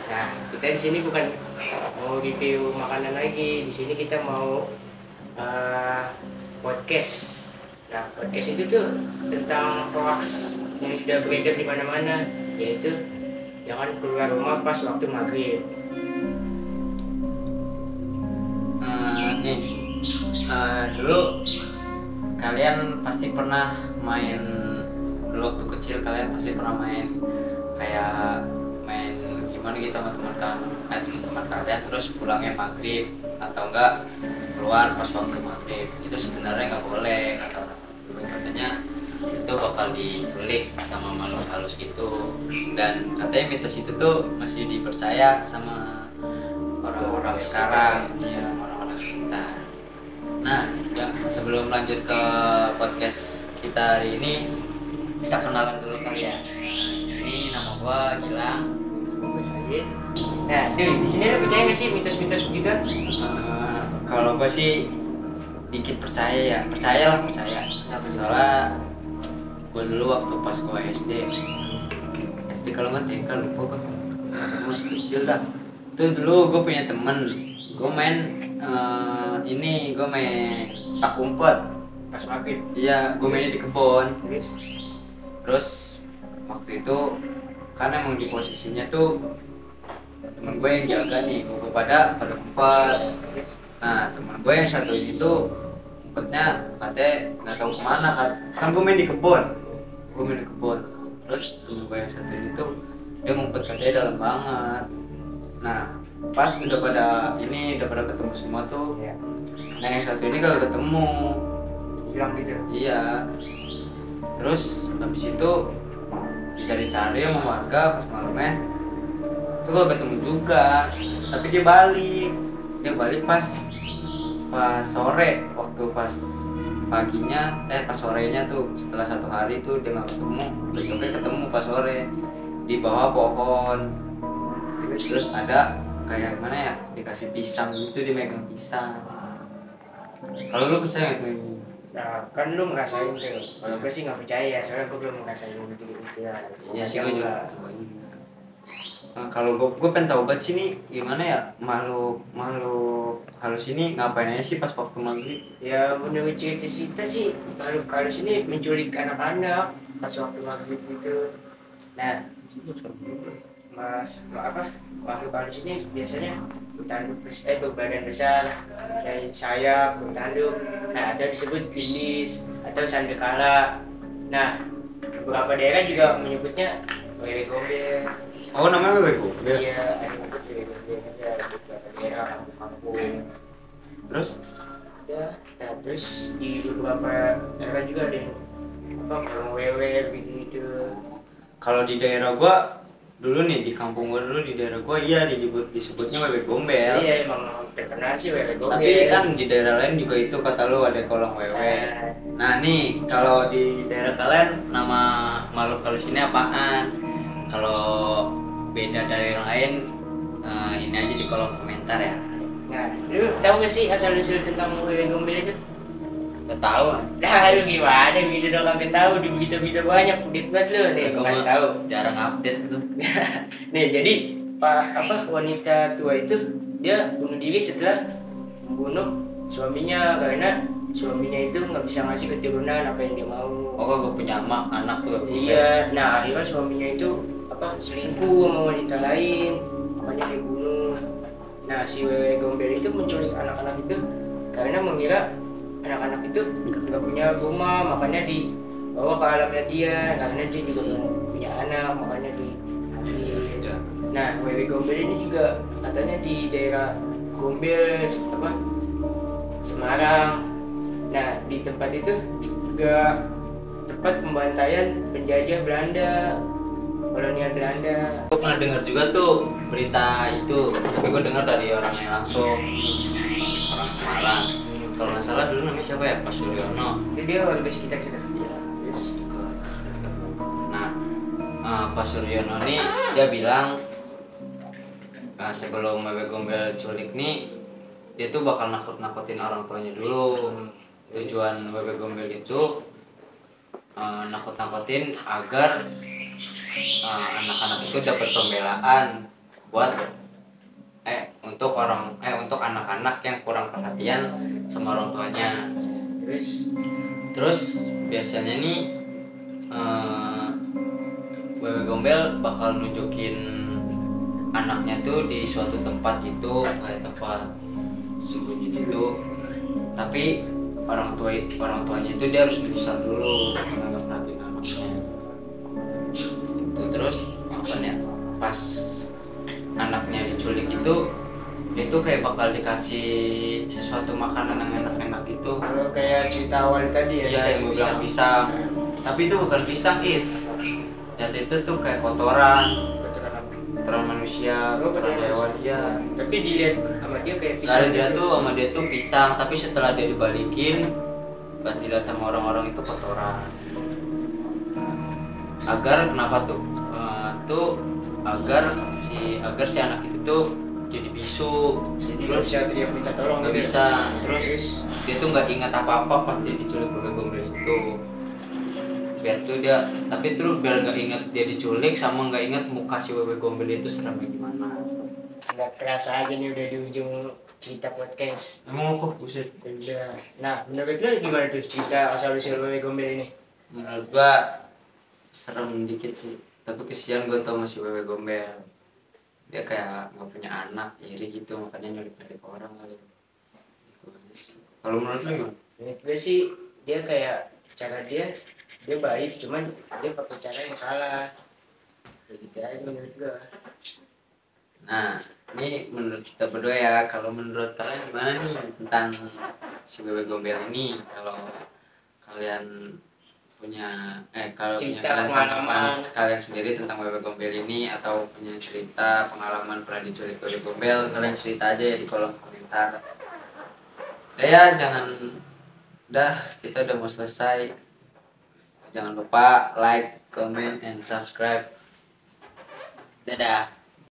Nah, kita di sini bukan mau review makanan lagi. Di sini kita mau uh, podcast. Nah, podcast itu tuh tentang hoax yang udah beredar di mana-mana, yaitu jangan keluar rumah pas waktu maghrib. Dulu kalian pasti pernah main, dulu waktu kecil kalian pasti pernah main kayak main gimana gitu sama teman-teman kalian, terus pulangnya maghrib atau enggak keluar pas waktu maghrib. Itu sebenarnya nggak boleh, kata orang dulu, katanya itu bakal diculik sama makhluk halus gitu, dan katanya mitos itu tuh masih dipercaya sama orang-orang sekarang, ya orang-orang sekitar. Nah, ya, sebelum lanjut ke podcast kita hari ini, kita kenalan dulu kali ya. Ini nama gua Gilang. Gue Sayid. Nah, di sini ada percaya nggak sih mitos-mitos begitu? Kalau gua sih dikit percaya ya, percaya. Soalnya gua dulu waktu pas gua SD kalau nggak TK lupa gua, masih kecil dah. Tuh dulu gua punya temen, gua main gue main tak umpet Pas maghrib. iya, gue mainnya di kebun. Terus Terus waktu itu kan emang di posisinya tuh temen gue yang jaga nih, gue pada umpet. Nah, temen gue yang satu ini tuh umpetnya katanya nggak tahu kemana kan gue main di kebun. Terus temen gue yang satu ini tuh dia ngumpet katanya dalam banget. Nah, pas udah pada ketemu semua tuh, ya, nah yang satu ini gak ketemu. hilang gitu. Iya. Terus habis itu dicari-cari sama warga pas malamnya, tuh gak ketemu juga. Tapi dia balik pas sore, waktu pas paginya pas sorenya tuh, setelah 1 hari tuh dia nggak ketemu. Besoknya ketemu pas sore di bawah pohon. Terus ada kayak gimana ya, dikasih pisang gitu, dimegang pisang. Kalau lu percaya nggak tuh? Nah, kan lu ngerasain tuh. Kalau gue sih nggak percaya, soalnya gue belum ngerasain gitu ya. Iya sih, gue juga. Nah, kalau gue pengen tahu banget sih nih, gimana ya makhluk halus ini ngapain aja sih pas waktu maghrib? Ya menurut cerita sih, makhluk halus ini menculik anak-anak pas waktu maghrib gitu. Nah, makhluk halus ini biasanya berbadan besar, dan sayap, bertanduk. Nah, atau disebut iblis atau sandekala. Nah, beberapa daerah juga menyebutnya wewe gombel. Oh, namanya bebek gombel. Iya, ada menyebut wewe gombel juga di beberapa daerah kampung. Terus Ya, nah terus di beberapa daerah juga ada yang kalau wewe gitu. kalau di daerah gua dulu nih, di kampung gua dulu, di daerah gua iya disebutnya bebek gombel. Iya, emang terkenal sih wewe gombel. Tapi kan di daerah lain juga itu kata lu ada kolong wewe. Nah nih, kalau di daerah kalian nama makhluk halus ini apaan? Kalau beda dari yang lain, ini aja di kolom komentar ya. Nah, lu tahu gak sih asal-usul tentang wewe gombel itu? Gak tahu. Nah, lu gimana gitu dong, kagak tahu, di berita-berita banyak, update banget lu nih, Gua kasih tahu. jarang update tuh. Nih, jadi wanita tua itu dia bunuh diri setelah membunuh suaminya karena suaminya itu nggak bisa ngasih keturunan apa yang dia mau. Oh, gue punya anak tuh. Iya, nah akhirnya suaminya itu selingkuh sama wanita lain, makanya dia bunuh. Nah, si wewe gombel itu menculik anak-anak itu karena mengira anak-anak itu nggak punya rumah, makanya dibawa ke alamnya dia, karena dia juga punya anak, makanya diambil. Nah, wewe gombel ini juga katanya di daerah Gombel Semarang. Nah, di tempat itu juga tempat pembantaian penjajah Belanda, kolonial Belanda. Gue pernah dengar juga tuh berita itu, tapi gue dengar dari orang yang langsung, orang Semarang. Kalau nggak salah dulu namanya siapa ya, Pak Suryono. Itu dia warga sekitar situ. Iya. Nah, Pak Suryono nih dia bilang sebelum wewe gombel culik nih, dia tuh bakal nakut-nakutin orang tuanya dulu. Tujuan wewe gombel itu nakut-nakutin agar anak-anak itu dapat pembelaan buat untuk anak-anak yang kurang perhatian sama orang tuanya. Terus biasanya nih wewe gombel bakal nunjukin anaknya tuh di suatu tempat gitu, kayak tempat sembunyi gitu, tapi orang tuanya itu dia harus menyesal dulu karena nggak perhatiin anaknya itu. Terus apa ya, pas anaknya diculik itu dia tuh kayak bakal dikasih sesuatu makanan yang enak-enak gitu. Kalau kayak cerita awal tadi ya, Iya, yang gue bilang pisang. Tapi itu bukan pisang, ternyata itu tuh kayak kotoran manusia, kotoran hewan. Iya. Tapi dilihat sama dia kayak pisang. Nah, sama dia tuh pisang, tapi setelah dia dibalikin, pas dilihat sama orang-orang itu kotoran. Agar kenapa tuh? Agar si anak itu tuh jadi bisu, jadi nggak bisa teriak minta tolong, nggak bisa. Terus dia tuh nggak ingat apa-apa pas dia diculik oleh gombel itu. Biar nggak ingat dia diculik, sama nggak ingat muka si wewe gombel itu seramnya gimana. Nggak kerasa aja nih udah di ujung cerita podcast. Emang kok buset. Udah. Nah, menurut lo gimana tuh cerita asal usul wewe gombel ini? Menurut gua serem dikit sih, tapi kesian gua tau masih wewe gombel. Dia kayak nggak punya anak, iri gitu, makanya nyulik orang kali. Kalau menurut lo gimana? Menurut gue sih dia kayak cara dia baik, cuman dia pakai cara yang salah. Begitu aja menurut gue. Nah, ini menurut kita berdua ya. Kalau menurut kalian gimana nih tentang si wewe gombel ini? Kalau kalian punya punya kalian tanggapan kalian sendiri tentang wewe gombel ini, atau punya cerita pengalaman pernah diculik wewe gombel, kalian cerita aja ya di kolom komentar. Kita udah mau selesai. Jangan lupa like, comment, and subscribe. Dadah.